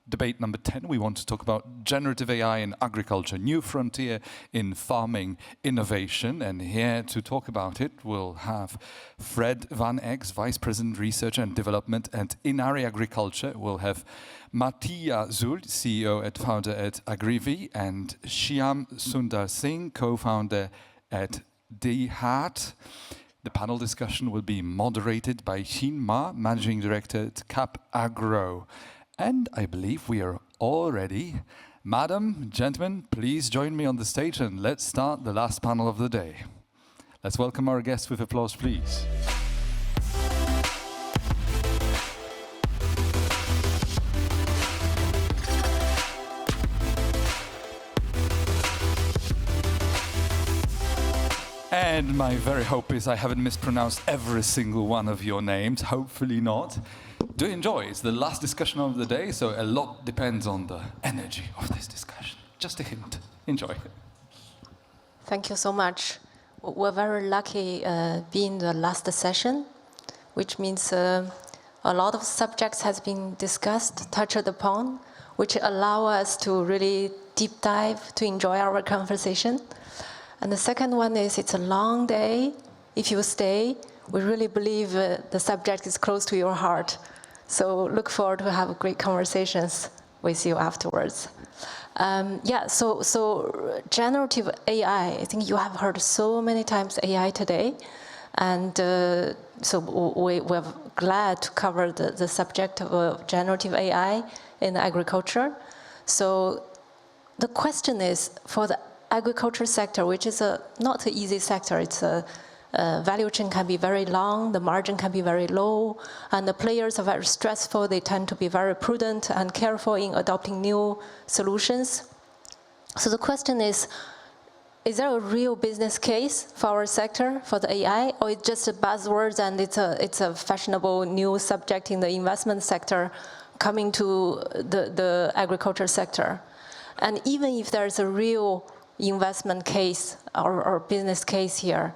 debate number 10. We want to talk about generative AI in agriculture, new frontier in farming innovation. And here to talk about it, we'll have Fred Van Eggs, Vice President Research and Development at Inari Agriculture. We'll have Matija Zulj, CEO and founder at AGRIVI, and Shyam Sundar Singh, co-founder at DeHaat. The panel discussion will be moderated by Shyam, Managing Director at Capagro. And I believe we are all ready. Madam, gentlemen, please join me on the stage and let's start the last panel of the day. Let's welcome our guests with applause, please. And my very hope is I haven't mispronounced every single one of your names. Hopefully not. Do enjoy. It's the last discussion of the day, so a lot depends on the energy of this discussion. Just a hint. Enjoy. Thank you so much. We're very lucky being the last session, which means a lot of subjects has been discussed, touched upon, which allow us to really deep dive, to enjoy our conversation. And the second one is it's a long day. If you stay, we really believe the subject is close to your heart. So look forward to have great conversations with you afterwards. So generative AI, I think you have heard so many times AI today. And so we're glad to cover the subject of generative AI in agriculture. So the question is, for the agriculture sector, which is not an easy sector, it's a value chain can be very long, the margin can be very low, and the players are very stressful. They tend to be very prudent and careful in adopting new solutions. So the question is there a real business case for our sector, for the AI, or it's just a buzzword and it's a fashionable new subject in the investment sector coming to the agriculture sector? And even if there's a real investment case or business case here,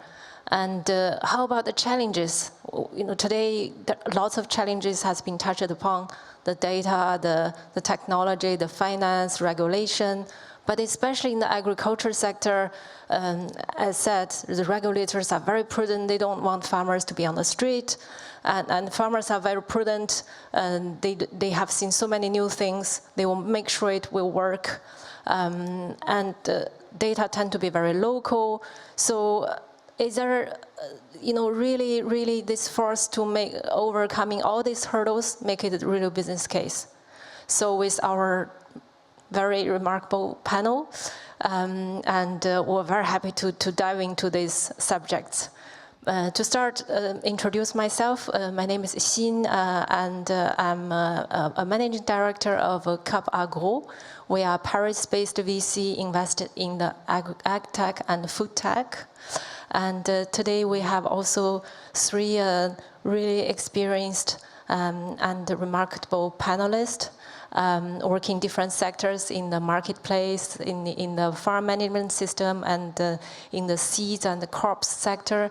and how about the challenges? You know, today lots of challenges has been touched upon: the data, the technology, the finance, regulation. But especially in the agriculture sector, as said, the regulators are very prudent. They don't want farmers to be on the street, and farmers are very prudent. And they have seen so many new things. They will make sure it will work, and data tend to be very local. So is there, really this force to make overcoming all these hurdles, make it a real business case? So with our very remarkable panel, and we're very happy to dive into these subjects. To start, introduce myself. My name is Singh, and I'm a managing director of Capagro. We are Paris-based VC invested in the ag tech and food tech. And today we have also three really experienced and remarkable panelists working in different sectors in the marketplace, in the farm management system, and in the seeds and the crops sector.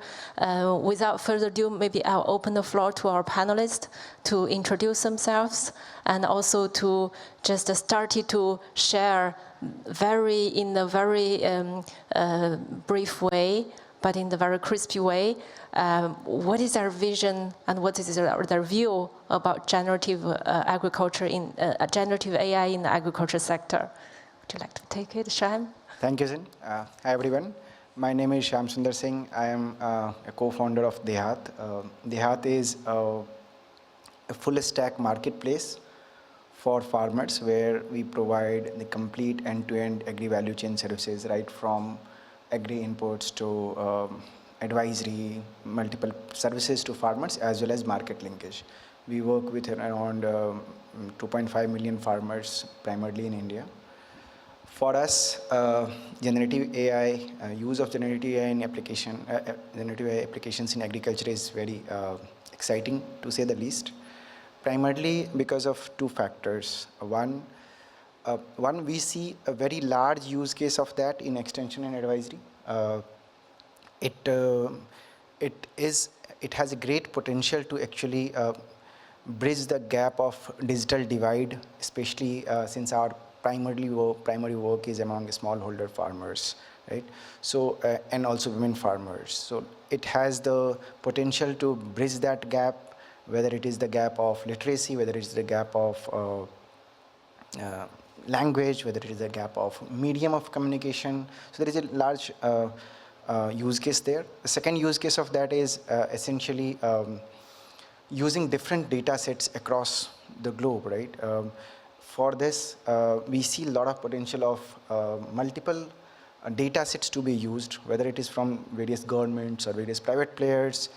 Without further ado, maybe I'll open the floor to our panelists to introduce themselves and also to just start to share in a very brief way, but in the very crispy way, what is their vision and what is their view about generative agriculture in generative AI in the agriculture sector? Would you like to take it, Shyam? Thank you, Singh. Hi, everyone. My name is Shyam Sundar Singh. I am a co-founder of DeHaat. DeHaat is a full-stack marketplace for farmers where we provide the complete end-to-end agri-value chain services, right from agri inputs to advisory, multiple services to farmers, as well as market linkage. We work with around 2.5 million farmers, primarily in India. For us, generative AI, use of generative AI in generative AI applications in agriculture is very exciting, to say the least. Primarily because of two factors. One, we see a very large use case of that in extension and advisory. It has a great potential to actually bridge the gap of digital divide, especially since our primary work is among smallholder farmers, right? So, and also women farmers. So it has the potential to bridge that gap, whether it is the gap of literacy, whether it is the gap of language, whether it is a gap of medium of communication. So there is a large use case there. The second use case of that is essentially using different data sets across the globe, right? For this, we see a lot of potential of multiple data sets to be used, whether it is from various governments or various private players.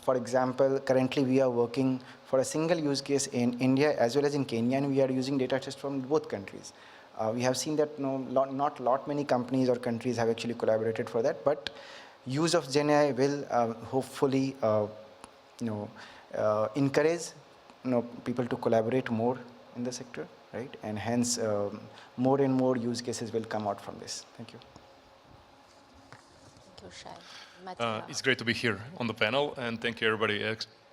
For example, currently we are working for a single use case in India as well as in Kenya, and we are using data sets from both countries. We have seen that not many companies or countries have actually collaborated for that, but use of GenAI will hopefully encourage people to collaborate more in the sector, right? And hence more and more use cases will come out from this. Thank you. Thank you, Shyam. Matija. It's great to be here on the panel, and thank you everybody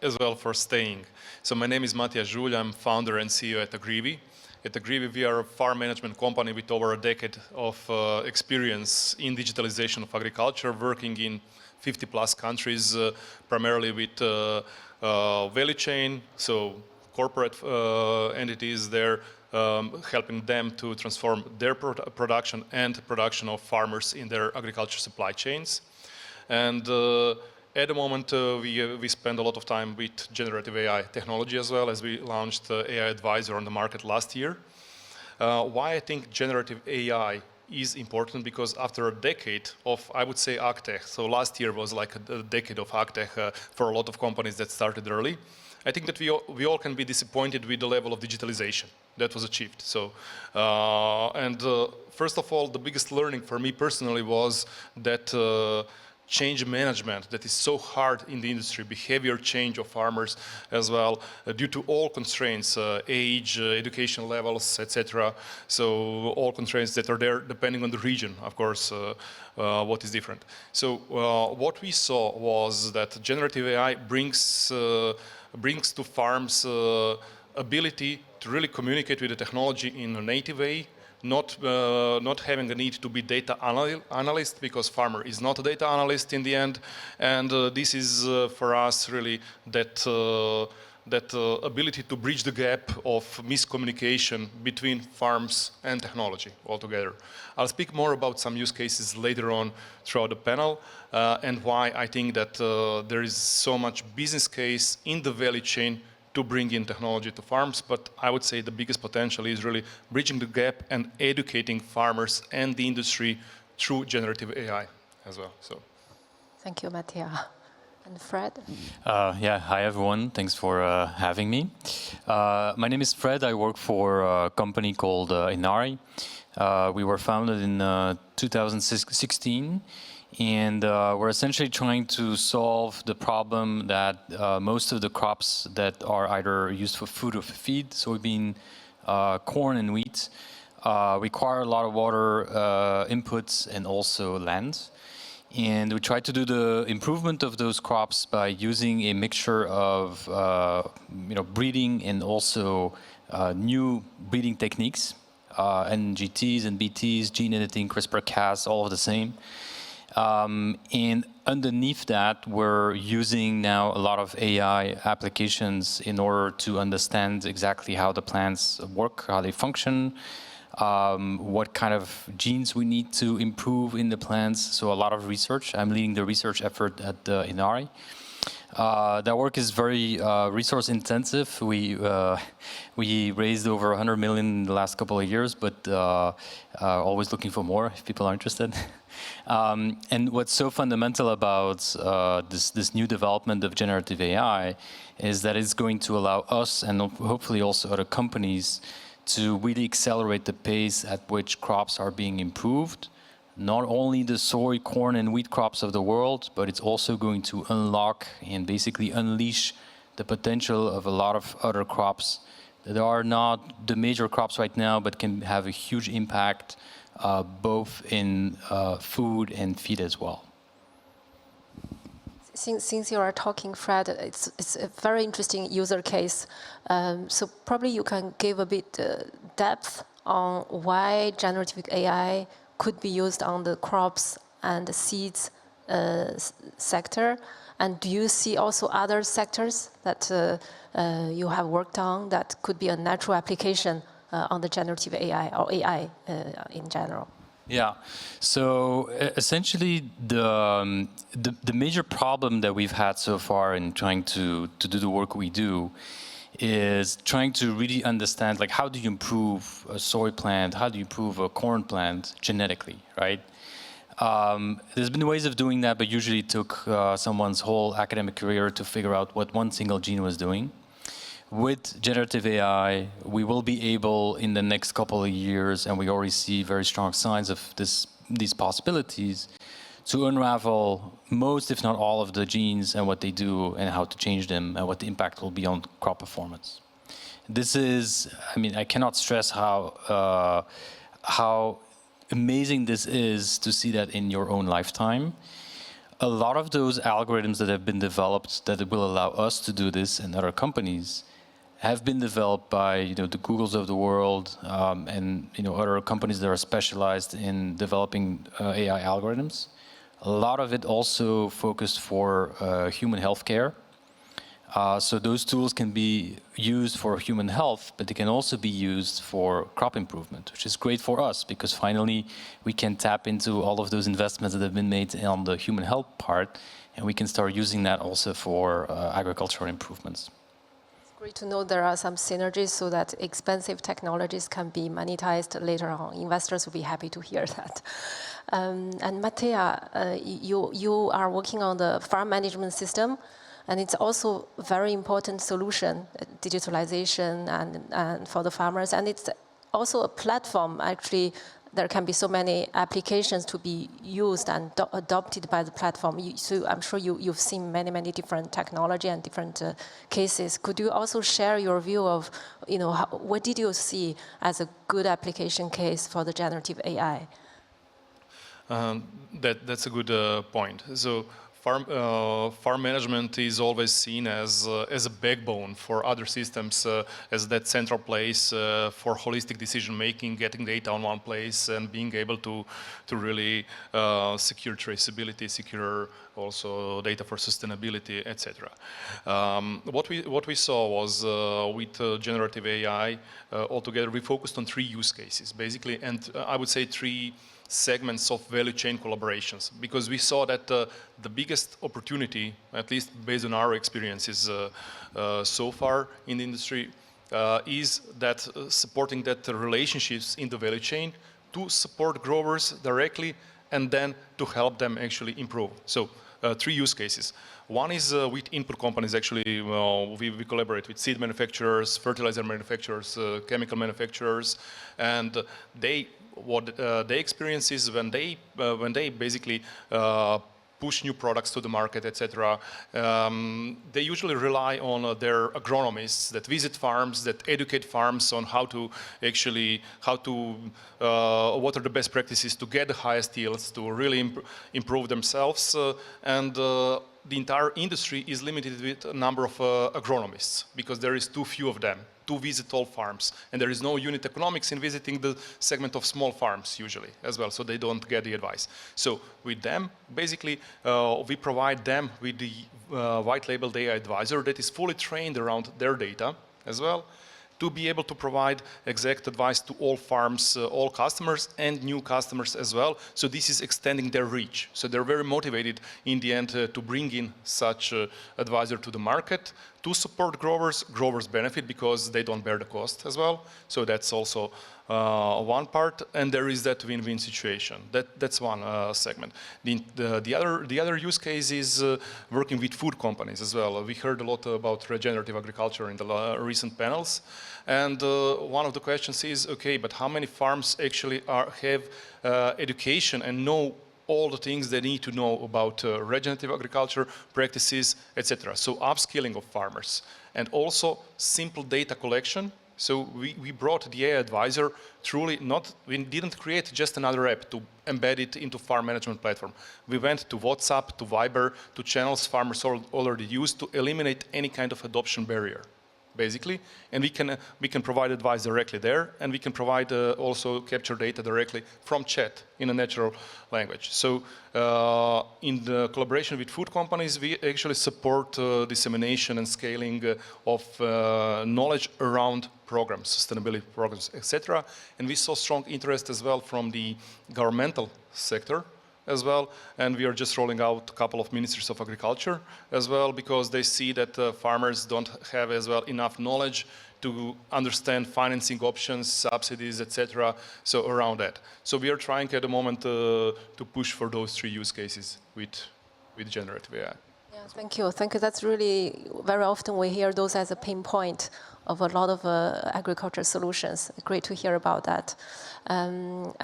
as well for staying. So my name is Matija, Zulj. I'm founder and CEO at AGRIVI. At AGRIVI, we are a farm management company with over a decade of experience in digitalization of agriculture, working in 50 plus countries, primarily with value chain, so corporate entities there, helping them to transform their production and production of farmers in their agriculture supply chains. And at the moment, we spend a lot of time with generative AI technology as well, as we launched AI Advisor on the market last year. Why I think generative AI is important, because after a decade of, I would say, AgTech, so last year was like a decade of AgTech for a lot of companies that started early, I think that we all can be disappointed with the level of digitalization that was achieved. So, first of all, the biggest learning for me personally was that change management that is so hard in the industry, behavior change of farmers as well, due to all constraints, age, education levels, etc. So all constraints that are there depending on the region, of course, what is different. So what we saw was that generative AI brings to farms ability to really communicate with the technology in a native way, not having a need to be data analyst, because farmer is not a data analyst in the end. And this is for us really that ability to bridge the gap of miscommunication between farms and technology altogether. I'll speak more about some use cases later on throughout the panel, and why I think that there is so much business case in the value chain to bring in technology to farms. But I would say the biggest potential is really bridging the gap and educating farmers and the industry through generative AI as well. So, Thank you, Matija. And Fred? Yeah, hi everyone. Thanks for having me. My name is Fred. I work for a company called Inari. We were founded in 2016. And we're essentially trying to solve the problem that most of the crops that are either used for food or for feed, soybean, corn and wheat, require a lot of water inputs and also land. And we try to do the improvement of those crops by using a mixture of breeding and also new breeding techniques, NGTs and BTs, gene editing, CRISPR-Cas, all of the same. And underneath that, we're using now a lot of AI applications in order to understand exactly how the plants work, how they function, what kind of genes we need to improve in the plants. So a lot of research. I'm leading the research effort at Inari. That work is very resource intensive. We raised over 100 million in the last couple of years, but always looking for more if people are interested. And what's so fundamental about this new development of generative AI is that it's going to allow us and hopefully also other companies to really accelerate the pace at which crops are being improved. Not only the soy, corn, and wheat crops of the world, but it's also going to unlock and basically unleash the potential of a lot of other crops that are not the major crops right now, but can have a huge impact both in food and feed as well. Since you are talking, Fred, it's a very interesting user case. So probably you can give a bit depth on why generative AI could be used on the crops and the seeds sector. And do you see also other sectors that you have worked on that could be a natural application on the generative AI or AI in general? Yeah, so essentially the major problem that we've had so far in trying to do the work we do is trying to really understand, like, how do you improve a soy plant, how do you improve a corn plant genetically, right? There's been ways of doing that, but usually it took someone's whole academic career to figure out what one single gene was doing. With generative AI, we will be able in the next couple of years, and we already see very strong signs of these possibilities, to unravel most, if not all, of the genes and what they do and how to change them and what the impact will be on crop performance. This is, I mean, I cannot stress how amazing this is to see that in your own lifetime. A lot of those algorithms that have been developed that will allow us to do this and other companies have been developed by the Googles of the world and other companies that are specialized in developing AI algorithms. A lot of it also focused for human healthcare. So those tools can be used for human health, but they can also be used for crop improvement, which is great for us because finally we can tap into all of those investments that have been made on the human health part, and we can start using that also for agricultural improvements. Great to know there are some synergies so that expensive technologies can be monetized later on. Investors will be happy to hear that. And Matija, you are working on the farm management system, and it's also a very important solution, digitalization and for the farmers. And it's also a platform, actually. There can be so many applications to be used and adopted by the platform. So I'm sure you've seen many different technology and different cases. Could you also share your view of, what did you see as a good application case for the generative AI? That's a good point. So farm management is always seen as a backbone for other systems, as that central place for holistic decision making, getting data on one place, and being able to really secure traceability, secure also data for sustainability, etc. What we saw was with generative AI altogether, we focused on 3 use cases basically, and I would say 3 segments of value chain collaborations, because we saw that the biggest opportunity, at least based on our experiences so far in the industry, is that supporting that relationships in the value chain to support growers directly and then to help them actually improve. So 3 use cases. One is with input companies. Actually, we collaborate with seed manufacturers, fertilizer manufacturers, chemical manufacturers, and what they experience is when they basically push new products to the market, etc. They usually rely on their agronomists that visit farms, that educate farms on what are the best practices to get the highest yields, to really improve themselves, and the entire industry is limited with a number of agronomists because there is too few of them to visit all farms, and there is no unit economics in visiting the segment of small farms usually as well, so they don't get the advice. So with them, basically, we provide them with the white label AI advisor that is fully trained around their data as well, to be able to provide exact advice to all farms, all customers and new customers as well. So this is extending their reach. So they're very motivated in the end to bring in such advisor to the market, to support growers. Growers benefit because they don't bear the cost as well. So that's also one part, and there is that win-win situation. That's one segment. The other use case is working with food companies as well. We heard a lot about regenerative agriculture in the recent panels, and one of the questions is, okay, but how many farms actually have education and know all the things they need to know about regenerative agriculture practices, etc. So upskilling of farmers, and also simple data collection. So we brought the AI advisor truly not, we didn't create just another app to embed it into farm management platform. We went to WhatsApp, to Viber, to channels farmers already use to eliminate any kind of adoption barrier, basically. And we can provide advice directly there, and we can provide also capture data directly from chat in a natural language. So in the collaboration with food companies, we actually support dissemination and scaling of knowledge around programs, sustainability programs, etc. And we saw strong interest as well from the governmental sector as well, and we are just rolling out a couple of ministries of agriculture as well, because they see that farmers don't have as well enough knowledge to understand financing options, subsidies, etc. So around that. So we are trying at the moment to push for those 3 use cases with generative AI. Yeah, thank you. Thank you. That's really, very often we hear those as a pain point of a lot of agriculture solutions. Great to hear about that. And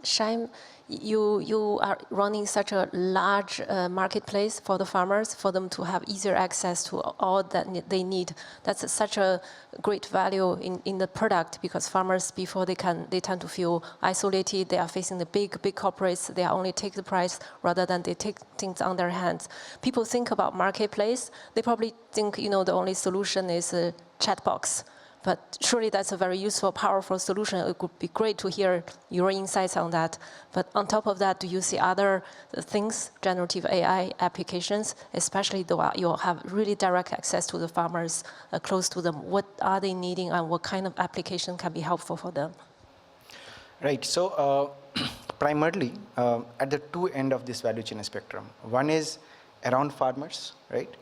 Shyam, you are running such a large marketplace for the farmers, for them to have easier access to all that they need. That's such a great value in the product, because farmers, before they tend to feel isolated. They are facing the big corporates. They only take the price rather than they take things on their hands. People think about marketplace. They probably think, the only solution is a chat box. But surely that's a very useful, powerful solution. It would be great to hear your insights on that. But on top of that, do you see other things, generative AI applications, especially though you have really direct access to the farmers, close to them? What are they needing, and what kind of application can be helpful for them? Right. So primarily at the 2 ends of this value chain spectrum. One is around farmers, right,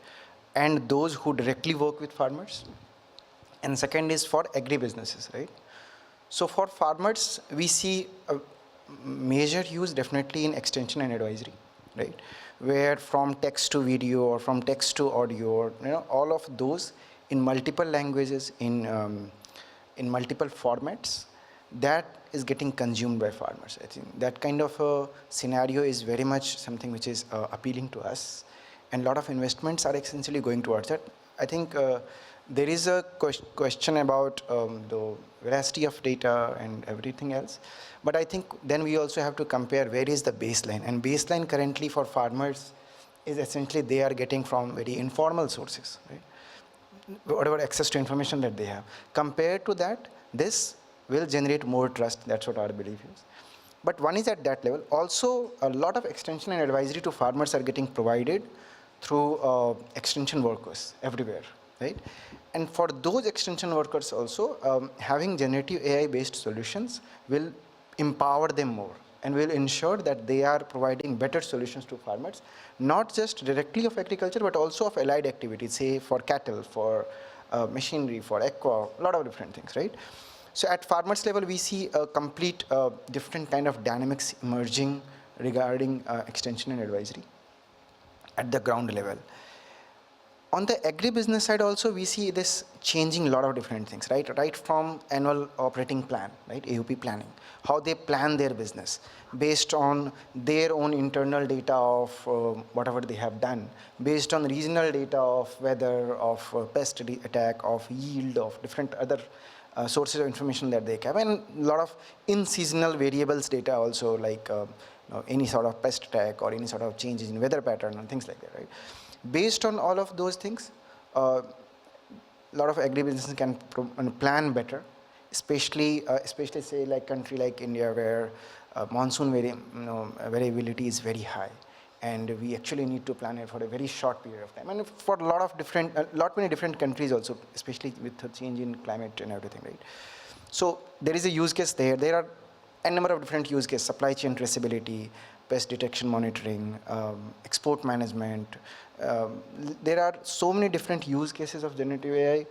and those who directly work with farmers. And second is for agri-businesses, right? So for farmers, we see a major use definitely in extension and advisory, right? Where from text to video or from text to audio, or, all of those in multiple languages, in multiple formats, that is getting consumed by farmers. I think that kind of a scenario is very much something which is appealing to us, and a lot of investments are essentially going towards that. I think there is a question about the veracity of data and everything else. But I think then we also have to compare where is the baseline. And baseline currently for farmers is essentially they are getting from very informal sources, right? Whatever access to information that they have. Compared to that, this will generate more trust. That's what our belief is. But one is at that level. Also, a lot of extension and advisory to farmers are getting provided through extension workers everywhere, right? And for those extension workers also, having generative AI-based solutions will empower them more and will ensure that they are providing better solutions to farmers, not just directly of agriculture, but also of allied activities, say for cattle, for machinery, for aqua, a lot of different things, right? So at farmers level, we see a complete different kind of dynamics emerging regarding extension and advisory at the ground level. On the agribusiness side also, we see this changing a lot of different things, right? Right from annual operating plan, right? AOP planning, how they plan their business based on their own internal data of whatever they have done, based on regional data of weather, of pest attack, of yield, of different other sources of information that they have, and a lot of in-seasonal variables data also, like any sort of pest attack or any sort of changes in weather pattern and things like that, right? Based on all of those things, a lot of agribusinesses can plan better, especially say like country like India, where monsoon variability is very high, and we actually need to plan it for a very short period of time, and for a lot many different countries also, especially with the change in climate and everything, right? So there is a use case there. There are a number of different use cases: supply chain traceability, pest detection monitoring, export management. There are so many different use cases of generative AI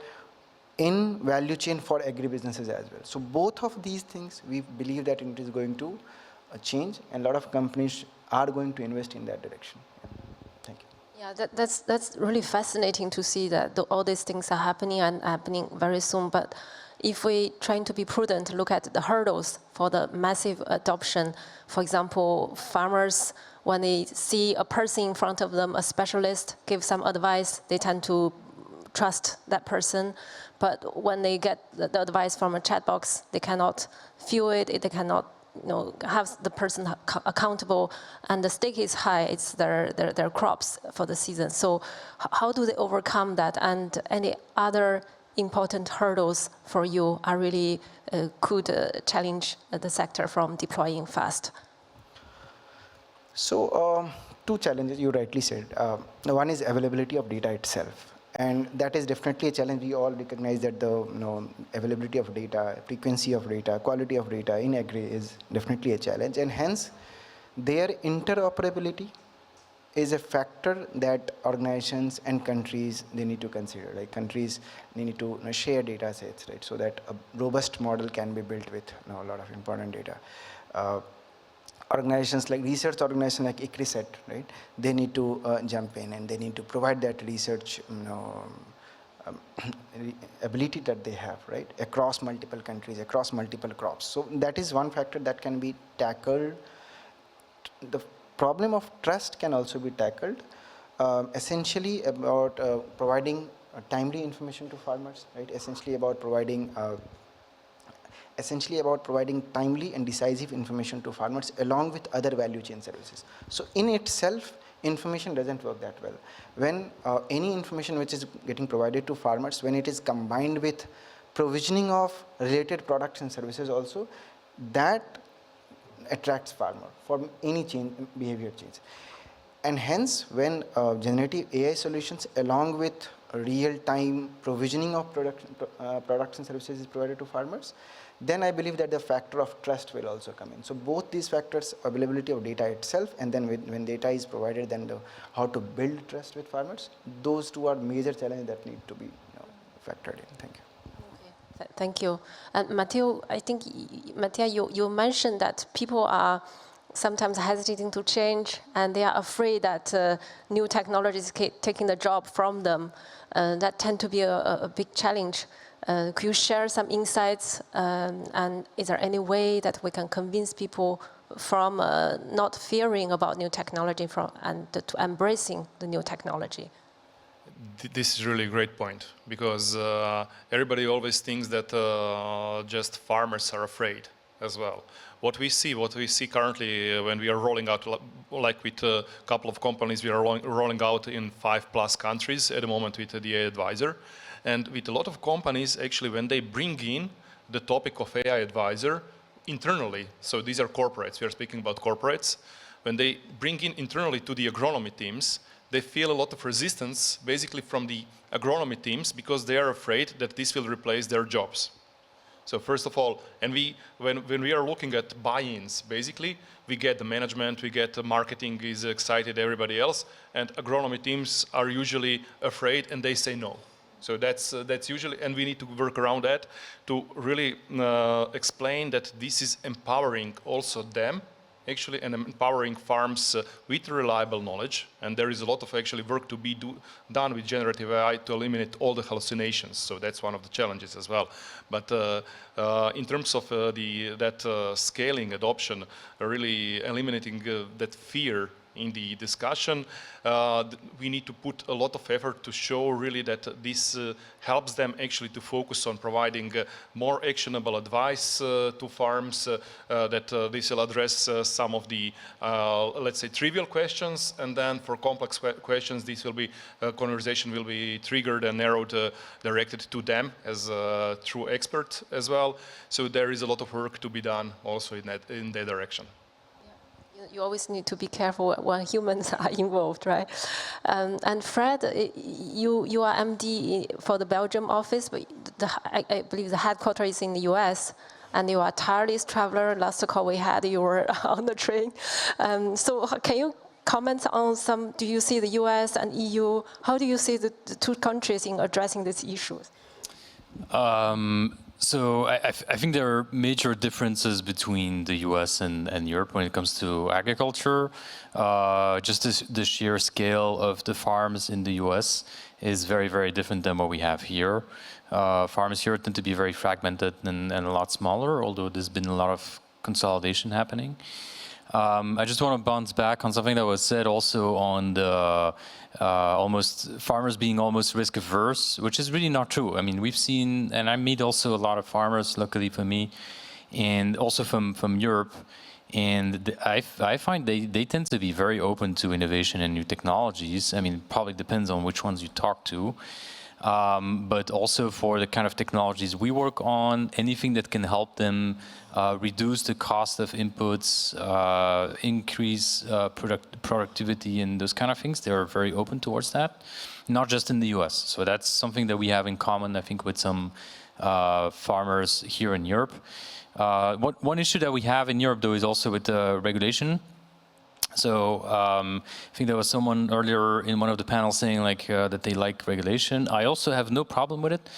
in value chain for agribusinesses as well. So both of these things, we believe that it is going to change, and a lot of companies are going to invest in that direction. Thank you. Yeah, that's really fascinating to see that all these things are happening and happening very soon. But if we trying to be prudent, look at the hurdles for the massive adoption. For example, farmers, when they see a person in front of them, a specialist, give some advice, they tend to trust that person. But when they get the advice from a chat box, they cannot feel it, they cannot have the person accountable, and the stake is high. It's their crops for the season. So how do they overcome that? And any other important hurdles for you are really could challenge the sector from deploying fast? So two challenges you rightly said. One is availability of data itself. And that is definitely a challenge. We all recognize that the availability of data, frequency of data, quality of data in agri is definitely a challenge. And hence, their interoperability is a factor that organizations and countries, they need to consider. Like countries, they need to share data sets, right? So that a robust model can be built with a lot of important data. Organizations like research organizations like ICRISAT, right? They need to jump in and they need to provide that research ability that they have, right? Across multiple countries, across multiple crops. So that is one factor that can be tackled. The problem of trust can also be tackled, essentially about providing timely information to farmers, right? Essentially about providing timely and decisive information to farmers along with other value chain services. So in itself, information doesn't work that well. When any information which is getting provided to farmers, when it is combined with provisioning of related products and services also, that attracts farmer for any behavior change. And hence, when generative AI solutions along with real-time provisioning of products and services is provided to farmers, then I believe that the factor of trust will also come in. So both these factors, availability of data itself, and then when data is provided, then how to build trust with farmers, those two are major challenges that need to be factored in. Thank you. Okay. Thank you. And Matija, you mentioned that people are sometimes hesitating to change, and they are afraid that new technologies taking the job from them. That tend to be a big challenge. Could you share some insights, and is there any way that we can convince people from not fearing about new technology and to embracing the new technology? This is really a great point, because everybody always thinks that just farmers are afraid as well. What we see currently when we are rolling out, like with a couple of companies, we are rolling out in 5+ countries at the moment with the AI advisor. And with a lot of companies, actually, when they bring in the topic of AI advisor internally, so these are corporates, we are speaking about corporates, when they bring in internally to the agronomy teams, they feel a lot of resistance basically from the agronomy teams because they are afraid that this will replace their jobs. So first of all, and when we are looking at buy-ins, basically, we get the management, we get the marketing is excited, everybody else, and agronomy teams are usually afraid and they say no. So that's usually, and we need to work around that to really explain that this is empowering also them, actually, and empowering farms with reliable knowledge. And there is a lot of actually work to be done with generative AI to eliminate all the hallucinations. So that's one of the challenges as well. But in terms of that scaling adoption, really eliminating that fear in the discussion, we need to put a lot of effort to show really that this helps them actually to focus on providing more actionable advice to farms, that this will address some of the, let's say, trivial questions, and then for complex questions, this will be, conversation will be triggered and narrowed, directed to them as a true expert as well. So there is a lot of work to be done also in that direction. You always need to be careful when humans are involved, right? And Fred, you are MD for the Belgium office, but I believe the headquarters is in the US, and you are a tireless traveler. Last call we had, you were on the train. So can you comment on some, do you see the US and EU, how do you see the two countries in addressing these issues? So I think there are major differences between the US and Europe when it comes to agriculture. Just the sheer scale of the farms in the US is very, very different than what we have here. Farms here tend to be very fragmented and a lot smaller, although there's been a lot of consolidation happening. I just want to bounce back on something that was said also on the almost farmers being almost risk averse, which is really not true. I mean, we've seen, and I meet also a lot of farmers, luckily for me, and also from Europe. And I find they tend to be very open to innovation and new technologies. I mean, it probably depends on which ones you talk to. But also for the kind of technologies we work on, anything that can help them reduce the cost of inputs, increase productivity and those kind of things, they're very open towards that, not just in the US. So that's something that we have in common, I think, with some farmers here in Europe. One issue that we have in Europe, though, is also with regulation. So I think there was someone earlier in one of the panels saying like that they like regulation. I also have no problem with it,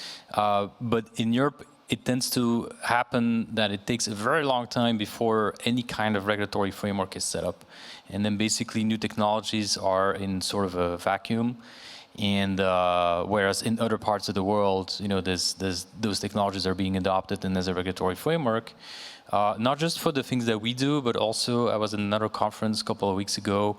but in Europe it tends to happen that it takes a very long time before any kind of regulatory framework is set up, and then basically new technologies are in sort of a vacuum. And whereas in other parts of the world, you know, those technologies are being adopted and there's a regulatory framework. Not just for the things that we do, but also I was at another conference a couple of weeks ago,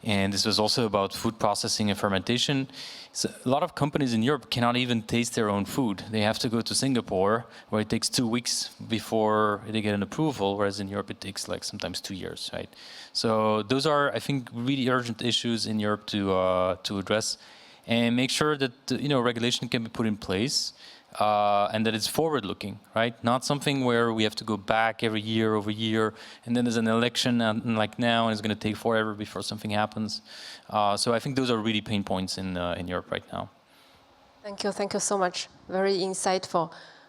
and this was also about food processing and fermentation. So a lot of companies in Europe cannot even taste their own food. They have to go to Singapore, where it takes 2 weeks before they get an approval, whereas in Europe it takes like sometimes 2 years, right? So those are, I think, really urgent issues in Europe to address, and make sure that you know, regulation can be put in place. And that it's forward-looking, right? Not something where we have to go back every year over year, and then there's an election, and like now, and it's going to take forever before something happens. So I think those are really pain points in Europe right now. Thank you so much. Very insightful.